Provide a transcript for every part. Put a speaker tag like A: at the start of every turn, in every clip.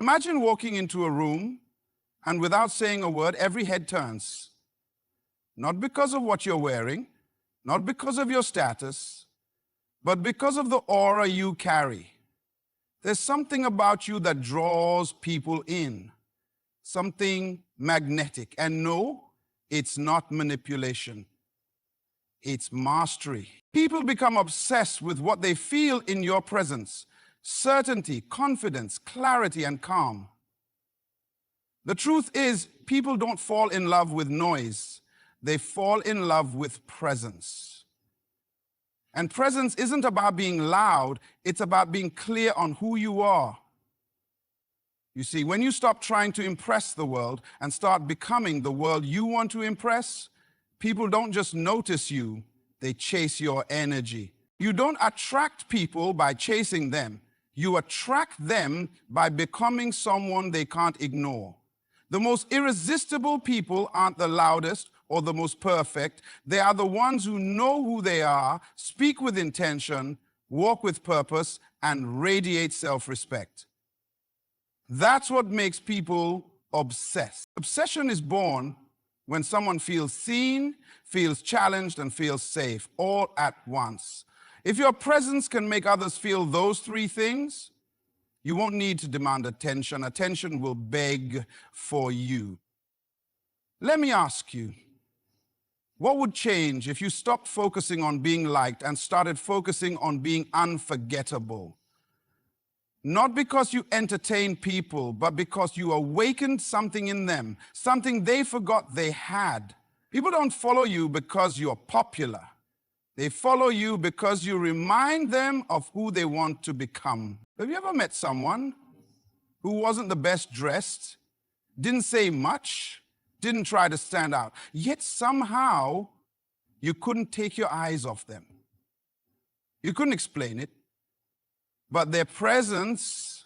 A: Imagine walking into a room and without saying a word, every head turns. Not because of what you're wearing, not because of your status, but because of the aura you carry. There's something about you that draws people in, something magnetic. And no, it's not manipulation. It's mastery. People become obsessed with what they feel in your presence. Certainty, confidence, clarity, and calm. The truth is, people don't fall in love with noise. They fall in love with presence. And presence isn't about being loud, it's about being clear on who you are. You see, when you stop trying to impress the world and start becoming the world you want to impress, people don't just notice you, they chase your energy. You don't attract people by chasing them. You attract them by becoming someone they can't ignore. The most irresistible people aren't the loudest or the most perfect. They are the ones who know who they are, speak with intention, walk with purpose, and radiate self-respect. That's what makes people obsessed. Obsession is born when someone feels seen, feels challenged, and feels safe, all at once. If your presence can make others feel those three things, you won't need to demand attention. Attention will beg for you. Let me ask you, what would change if you stopped focusing on being liked and started focusing on being unforgettable? Not because you entertain people, but because you awakened something in them, something they forgot they had. People don't follow you because you're popular. They follow you because you remind them of who they want to become. Have you ever met someone who wasn't the best dressed, didn't say much, didn't try to stand out, yet somehow you couldn't take your eyes off them? You couldn't explain it, but their presence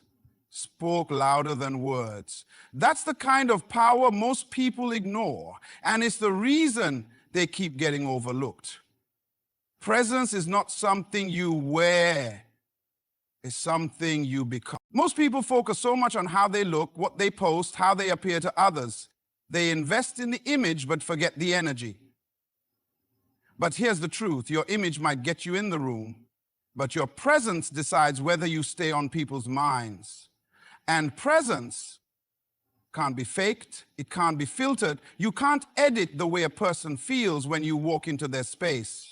A: spoke louder than words. That's the kind of power most people ignore, and it's the reason they keep getting overlooked. Presence is not something you wear, it's something you become. Most people focus so much on how they look, what they post, how they appear to others. They invest in the image but forget the energy. But here's the truth, your image might get you in the room, but your presence decides whether you stay on people's minds. And presence can't be faked, it can't be filtered. You can't edit the way a person feels when you walk into their space.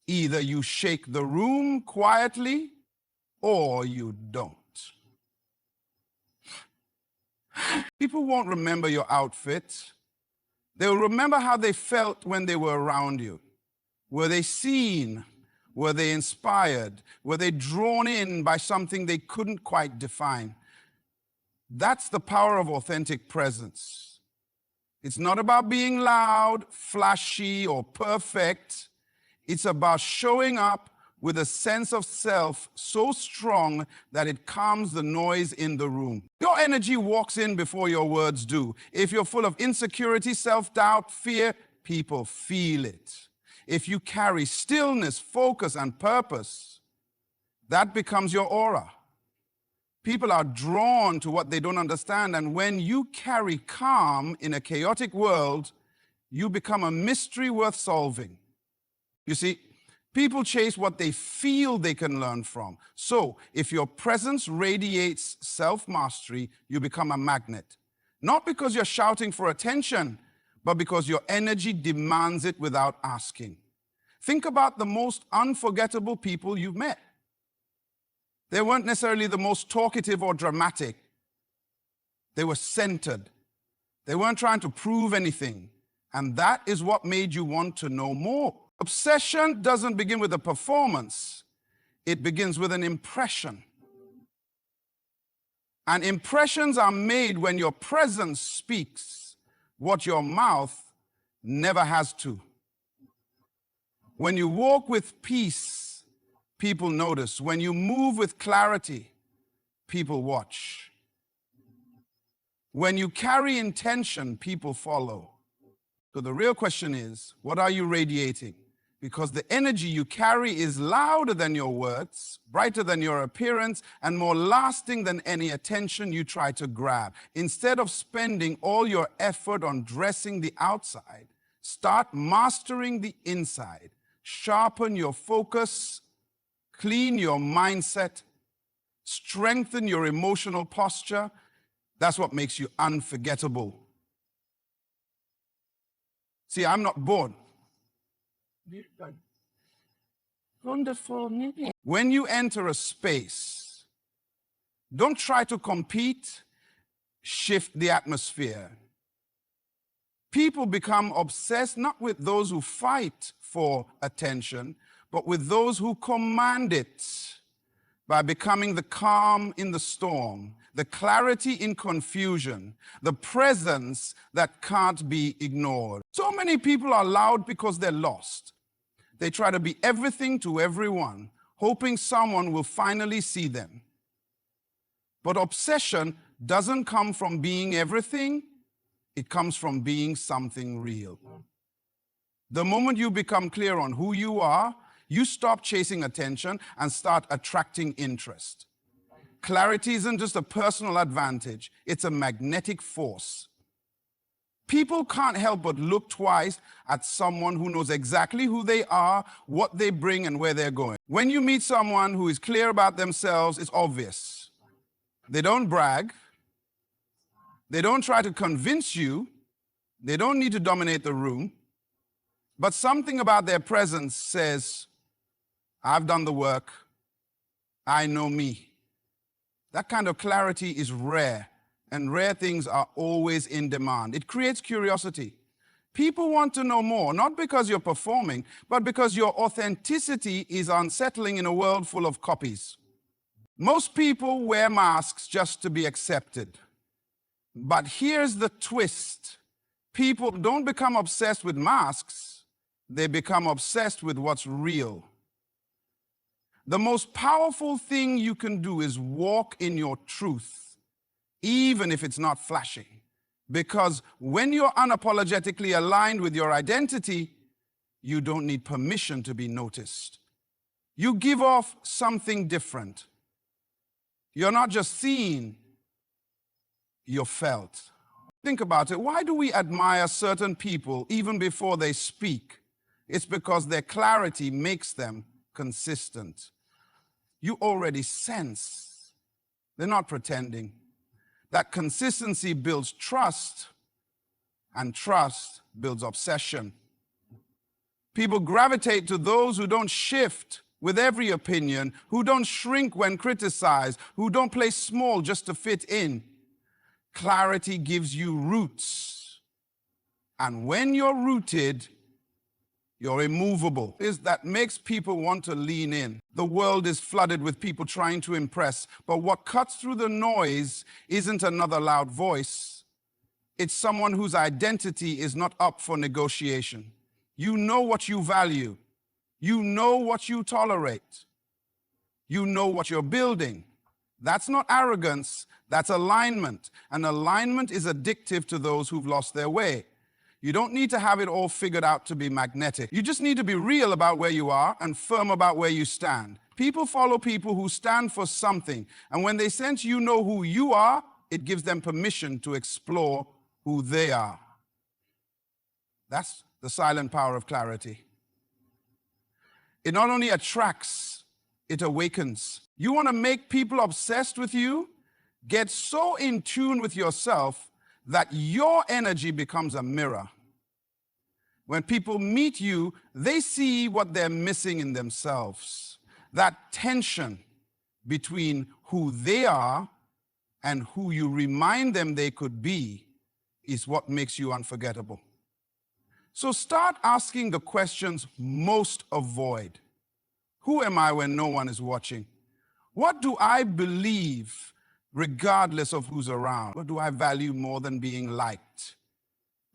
A: Either you shake the room quietly or you don't. People won't remember your outfit. They'll remember how they felt when they were around you. Were they seen? Were they inspired? Were they drawn in by something they couldn't quite define? That's the power of authentic presence. It's not about being loud, flashy, or perfect. It's about showing up with a sense of self so strong that it calms the noise in the room. Your energy walks in before your words do. If you're full of insecurity, self-doubt, fear, people feel it. If you carry stillness, focus, and purpose, that becomes your aura. People are drawn to what they don't understand, and when you carry calm in a chaotic world, you become a mystery worth solving. You see, people chase what they feel they can learn from. So, if your presence radiates self-mastery, you become a magnet. Not because you're shouting for attention, but because your energy demands it without asking. Think about the most unforgettable people you've met. They weren't necessarily the most talkative or dramatic. They were centered. They weren't trying to prove anything. And that is what made you want to know more. Obsession doesn't begin with a performance. It begins with an impression. And impressions are made when your presence speaks what your mouth never has to. When you walk with peace, people notice. When you move with clarity, people watch. When you carry intention, people follow. So the real question is, what are you radiating? Because the energy you carry is louder than your words, brighter than your appearance, and more lasting than any attention you try to grab. Instead of spending all your effort on dressing the outside, start mastering the inside. Sharpen your focus, clean your mindset, strengthen your emotional posture. That's what makes you unforgettable. See, I'm not bored.
B: Wonderful.
A: When you enter a space, don't try to compete, shift the atmosphere. People become obsessed not with those who fight for attention, but with those who command it by becoming the calm in the storm, the clarity in confusion, the presence that can't be ignored. So many people are loud because they're lost. They try to be everything to everyone, hoping someone will finally see them. But obsession doesn't come from being everything, it comes from being something real. The moment you become clear on who you are, you stop chasing attention and start attracting interest. Clarity isn't just a personal advantage, it's a magnetic force. People can't help but look twice at someone who knows exactly who they are, what they bring, and where they're going. When you meet someone who is clear about themselves, it's obvious. They don't brag. They don't try to convince you. They don't need to dominate the room. But something about their presence says, I've done the work. I know me. That kind of clarity is rare. And rare things are always in demand. It creates curiosity. People want to know more, not because you're performing, but because your authenticity is unsettling in a world full of copies. Most people wear masks just to be accepted. But here's the twist. People don't become obsessed with masks, they become obsessed with what's real. The most powerful thing you can do is walk in your truth, even if it's not flashy. Because when you're unapologetically aligned with your identity, you don't need permission to be noticed. You give off something different. You're not just seen, you're felt. Think about it. Why do we admire certain people even before they speak? It's because their clarity makes them consistent. You already sense they're not pretending. That consistency builds trust, and trust builds obsession. People gravitate to those who don't shift with every opinion, who don't shrink when criticized, who don't play small just to fit in. Clarity gives you roots. And when you're rooted, you're immovable. That makes people want to lean in. The world is flooded with people trying to impress, but what cuts through the noise isn't another loud voice. It's someone whose identity is not up for negotiation. You know what you value. You know what you tolerate. You know what you're building. That's not arrogance, that's alignment. And alignment is addictive to those who've lost their way. You don't need to have it all figured out to be magnetic. You just need to be real about where you are and firm about where you stand. People follow people who stand for something. And when they sense you know who you are, it gives them permission to explore who they are. That's the silent power of clarity. It not only attracts, it awakens. You want to make people obsessed with you? Get so in tune with yourself that your energy becomes a mirror. When people meet you, they see what they're missing in themselves. That tension between who they are and who you remind them they could be is what makes you unforgettable. So start asking the questions most avoid. Who am I when no one is watching? What do I believe regardless of who's around? What do I value more than being liked?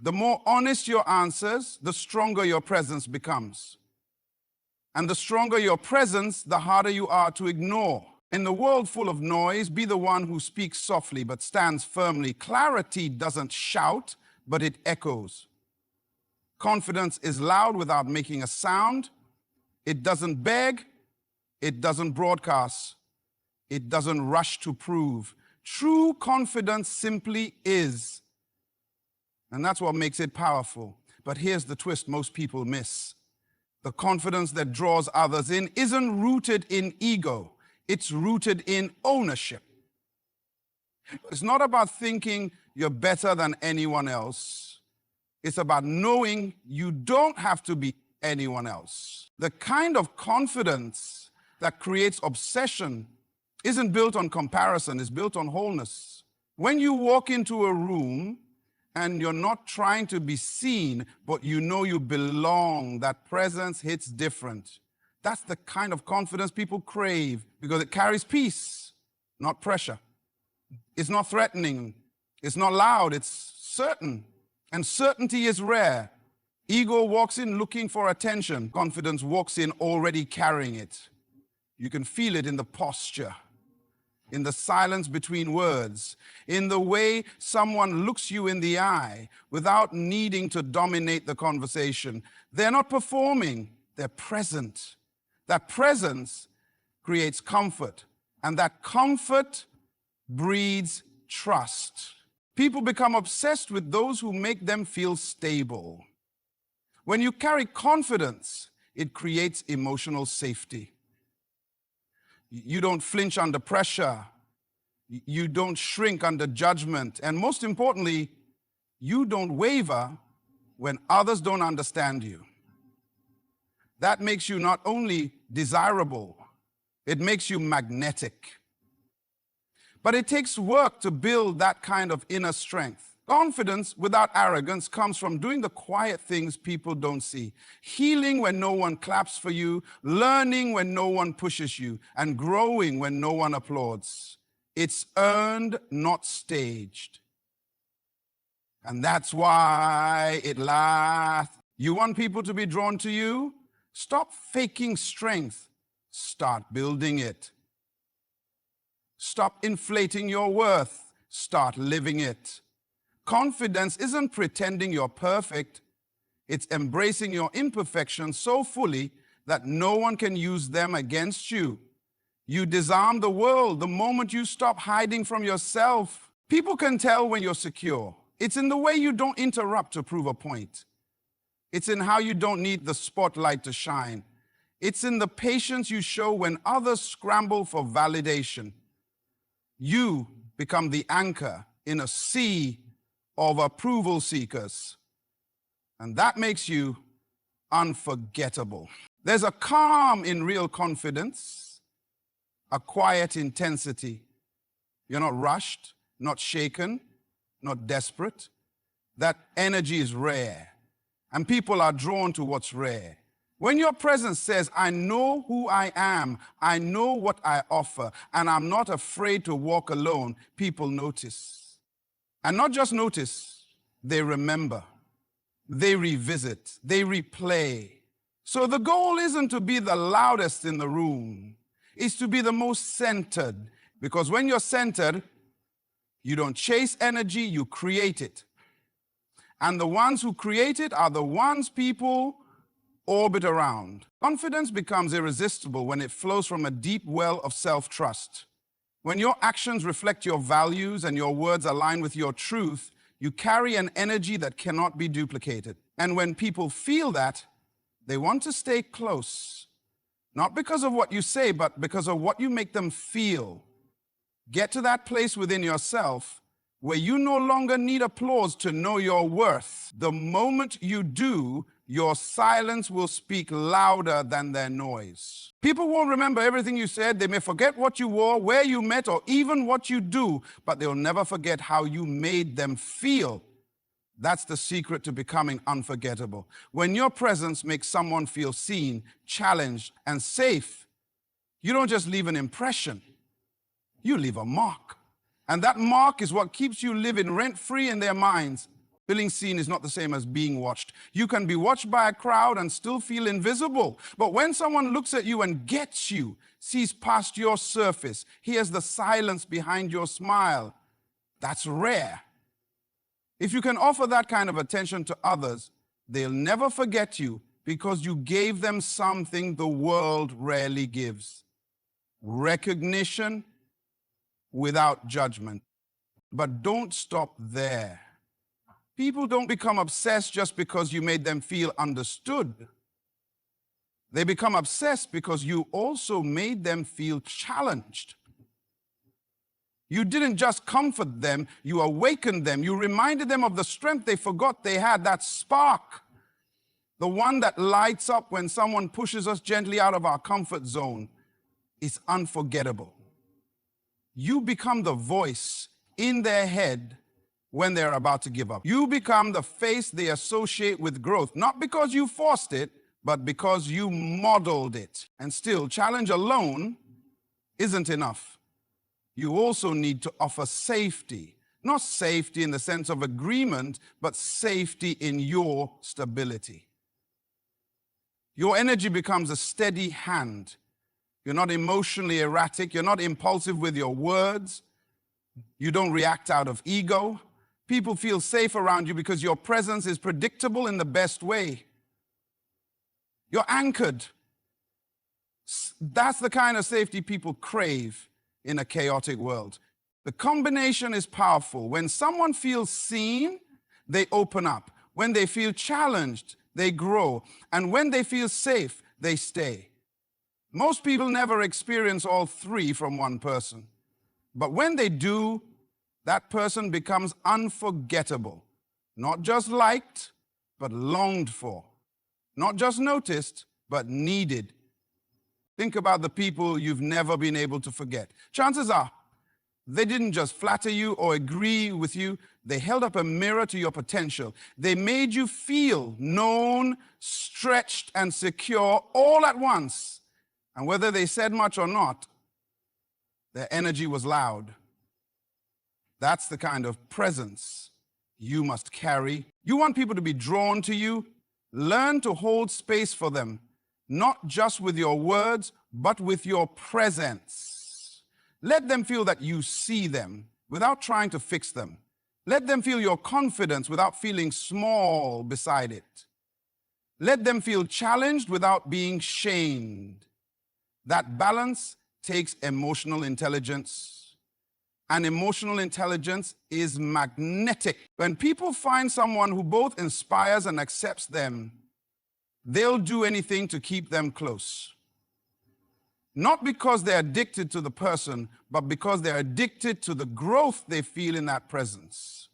A: The more honest your answers, the stronger your presence becomes. And the stronger your presence, the harder you are to ignore. In the world full of noise, be the one who speaks softly but stands firmly. Clarity doesn't shout, but it echoes. Confidence is loud without making a sound. It doesn't beg. It doesn't broadcast. It doesn't rush to prove. True confidence simply is. And that's what makes it powerful. But here's the twist most people miss. The confidence that draws others in isn't rooted in ego. It's rooted in ownership. It's not about thinking you're better than anyone else. It's about knowing you don't have to be anyone else. The kind of confidence that creates obsession isn't built on comparison, it's built on wholeness. When you walk into a room and you're not trying to be seen, but you know you belong, that presence hits different. That's the kind of confidence people crave because it carries peace, not pressure. It's not threatening. It's not loud. It's certain. And certainty is rare. Ego walks in looking for attention. Confidence walks in already carrying it. You can feel it in the posture, in the silence between words, in the way someone looks you in the eye without needing to dominate the conversation. They're not performing. They're present. That presence creates comfort, and that comfort breeds trust. People become obsessed with those who make them feel stable. When you carry confidence, it creates emotional safety. You don't flinch under pressure. You don't shrink under judgment. And most importantly, you don't waver when others don't understand you. That makes you not only desirable, it makes you magnetic. But it takes work to build that kind of inner strength. Confidence without arrogance comes from doing the quiet things people don't see. Healing when no one claps for you, learning when no one pushes you, and growing when no one applauds. It's earned, not staged. And that's why it lasts. You want people to be drawn to you? Stop faking strength. Start building it. Stop inflating your worth. Start living it. Confidence isn't pretending you're perfect. It's embracing your imperfections so fully that no one can use them against you. You disarm the world the moment you stop hiding from yourself. People can tell when you're secure. It's in the way you don't interrupt to prove a point. It's in how you don't need the spotlight to shine. It's in the patience you show when others scramble for validation. You become the anchor in a sea of approval seekers. And that makes you unforgettable. There's a calm in real confidence, a quiet intensity. You're not rushed, not shaken, not desperate. That energy is rare, and people are drawn to what's rare. When your presence says, I know who I am, I know what I offer, and I'm not afraid to walk alone, people notice. And not just notice, they remember, they revisit, they replay. So the goal isn't to be the loudest in the room, it's to be the most centered. Because when you're centered, you don't chase energy, you create it. And the ones who create it are the ones people orbit around. Confidence becomes irresistible when it flows from a deep well of self-trust. When your actions reflect your values and your words align with your truth, you carry an energy that cannot be duplicated. And when people feel that, they want to stay close. Not because of what you say, but because of what you make them feel. Get to that place within yourself where you no longer need applause to know your worth. The moment you do, your silence will speak louder than their noise. People won't remember everything you said. They may forget what you wore, where you met, or even what you do, but they'll never forget how you made them feel. That's the secret to becoming unforgettable. When your presence makes someone feel seen, challenged, and safe, you don't just leave an impression, you leave a mark. And that mark is what keeps you living rent-free in their minds. Feeling seen is not the same as being watched. You can be watched by a crowd and still feel invisible. But when someone looks at you and gets you, sees past your surface, hears the silence behind your smile, that's rare. If you can offer that kind of attention to others, They'll never forget you because you gave them something the world rarely gives: recognition without judgment. But don't stop there. People don't become obsessed just because you made them feel understood. They become obsessed because you also made them feel challenged. You didn't just comfort them, you awakened them. You reminded them of the strength they forgot they had, that spark, the one that lights up when someone pushes us gently out of our comfort zone, is unforgettable. You become the voice in their head when they're about to give up. You become the face they associate with growth, not because you forced it, but because you modeled it. And still, challenge alone isn't enough. You also need to offer safety. Not safety in the sense of agreement, but safety in your stability. Your energy becomes a steady hand. You're not emotionally erratic. You're not impulsive with your words. You don't react out of ego. People feel safe around you because your presence is predictable in the best way. You're anchored. That's the kind of safety people crave in a chaotic world. The combination is powerful. When someone feels seen, they open up. When they feel challenged, they grow. And when they feel safe, they stay. Most people never experience all three from one person. But when they do, that person becomes unforgettable. Not just liked, but longed for. Not just noticed, but needed. Think about the people you've never been able to forget. Chances are, they didn't just flatter you or agree with you. They held up a mirror to your potential. They made you feel known, stretched, and secure all at once. And whether they said much or not, their energy was loud. That's the kind of presence you must carry. You want people to be drawn to you? Learn to hold space for them, not just with your words, but with your presence. Let them feel that you see them without trying to fix them. Let them feel your confidence without feeling small beside it. Let them feel challenged without being shamed. That balance takes emotional intelligence. And emotional intelligence is magnetic. When people find someone who both inspires and accepts them, they'll do anything to keep them close. Not because they're addicted to the person, but because they're addicted to the growth they feel in that presence.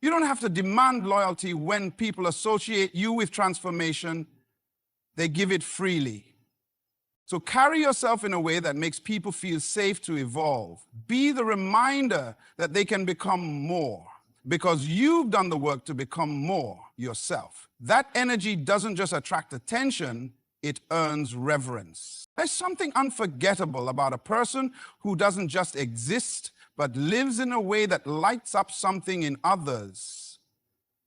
A: You don't have to demand loyalty when people associate you with transformation. They give it freely. So carry yourself in a way that makes people feel safe to evolve. Be the reminder that they can become more, because you've done the work to become more yourself. That energy doesn't just attract attention, it earns reverence. There's something unforgettable about a person who doesn't just exist, but lives in a way that lights up something in others.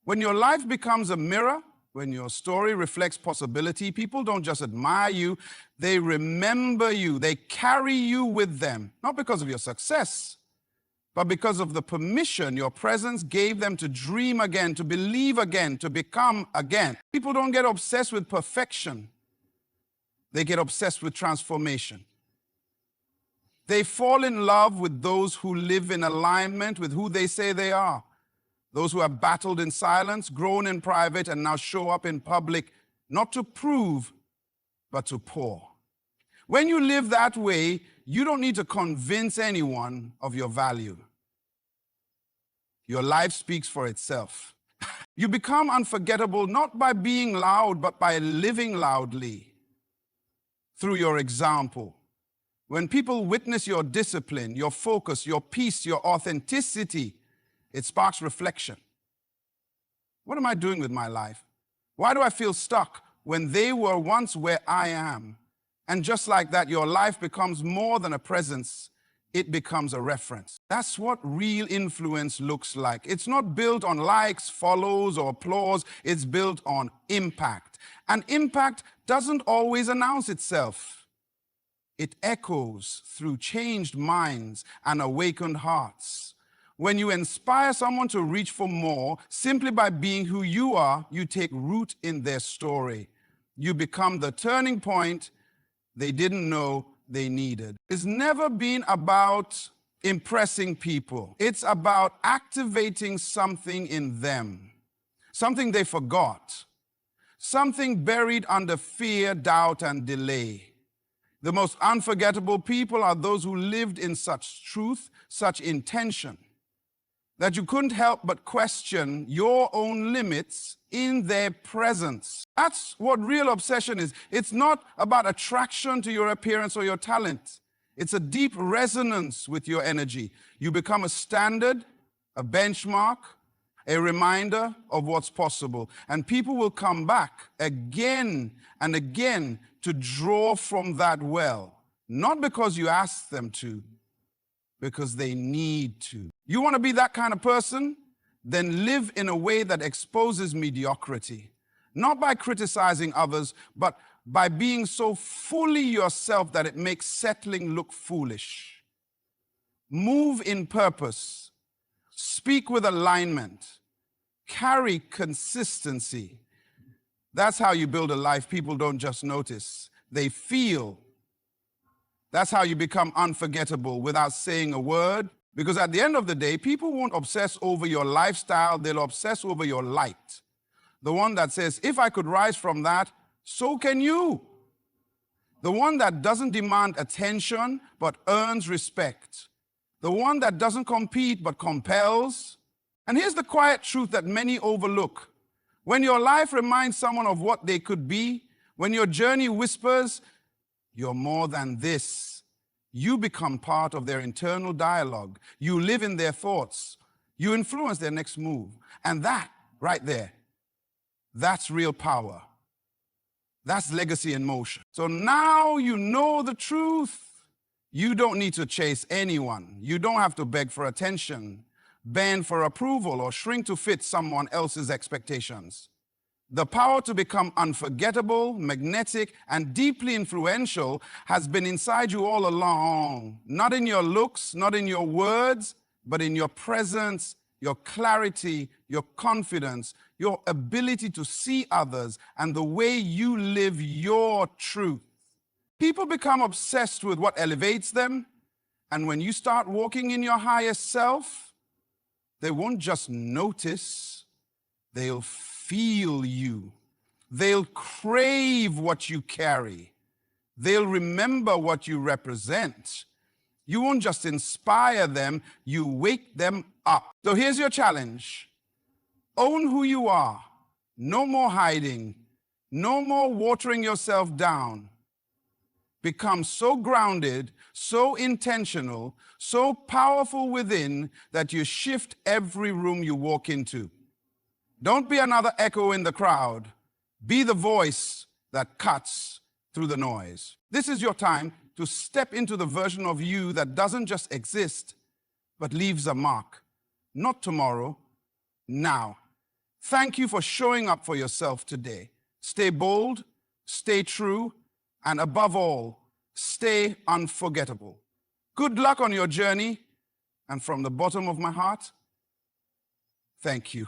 A: When your life becomes a mirror, when your story reflects possibility, people don't just admire you, they remember you. They carry you with them, not because of your success, but because of the permission your presence gave them to dream again, to believe again, to become again. People don't get obsessed with perfection. They get obsessed with transformation. They fall in love with those who live in alignment with who they say they are. Those who have battled in silence, grown in private, and now show up in public, not to prove, but to pour. When you live that way, you don't need to convince anyone of your value. Your life speaks for itself. You become unforgettable not by being loud, but by living loudly through your example. When people witness your discipline, your focus, your peace, your authenticity, it sparks reflection. What am I doing with my life? Why do I feel stuck when they were once where I am? And just like that, your life becomes more than a presence, it becomes a reference. That's what real influence looks like. It's not built on likes, follows, or applause. It's built on impact. And impact doesn't always announce itself. It echoes through changed minds and awakened hearts. When you inspire someone to reach for more, simply by being who you are, you take root in their story. You become the turning point they didn't know they needed. It's never been about impressing people. It's about activating something in them, something they forgot, something buried under fear, doubt, and delay. The most unforgettable people are those who lived in such truth, such intention, that you couldn't help but question your own limits in their presence. That's what real obsession is. It's not about attraction to your appearance or your talent. It's a deep resonance with your energy. You become a standard, a benchmark, a reminder of what's possible. And people will come back again and again to draw from that well. Not because you ask them to, because they need to. You want to be that kind of person? Then live in a way that exposes mediocrity. Not by criticizing others, but by being so fully yourself that it makes settling look foolish. Move in purpose. Speak with alignment. Carry consistency. That's how you build a life people don't just notice. They feel. That's how you become unforgettable without saying a word. Because at the end of the day, people won't obsess over your lifestyle, they'll obsess over your light. The one that says, if I could rise from that, so can you. The one that doesn't demand attention, but earns respect. The one that doesn't compete, but compels. And here's the quiet truth that many overlook. When your life reminds someone of what they could be, when your journey whispers, you're more than this, you become part of their internal dialogue. You live in their thoughts. You influence their next move. And that, right there, that's real power. That's legacy in motion. So now you know the truth. You don't need to chase anyone. You don't have to beg for attention, bend for approval, or shrink to fit someone else's expectations. The power to become unforgettable, magnetic, and deeply influential has been inside you all along. Not in your looks, not in your words, but in your presence, your clarity, your confidence, your ability to see others, and the way you live your truth. People become obsessed with what elevates them, and when you start walking in your highest self, they won't just notice, they'll feel you. They'll crave what you carry. They'll remember what you represent. You won't just inspire them, you wake them up. So here's your challenge. Own who you are. No more hiding. No more watering yourself down. Become so grounded, so intentional, so powerful within that you shift every room you walk into. Don't be another echo in the crowd. Be the voice that cuts through the noise. This is your time to step into the version of you that doesn't just exist, but leaves a mark. Not tomorrow, now. Thank you for showing up for yourself today. Stay bold, stay true, and above all, stay unforgettable. Good luck on your journey, and from the bottom of my heart, thank you.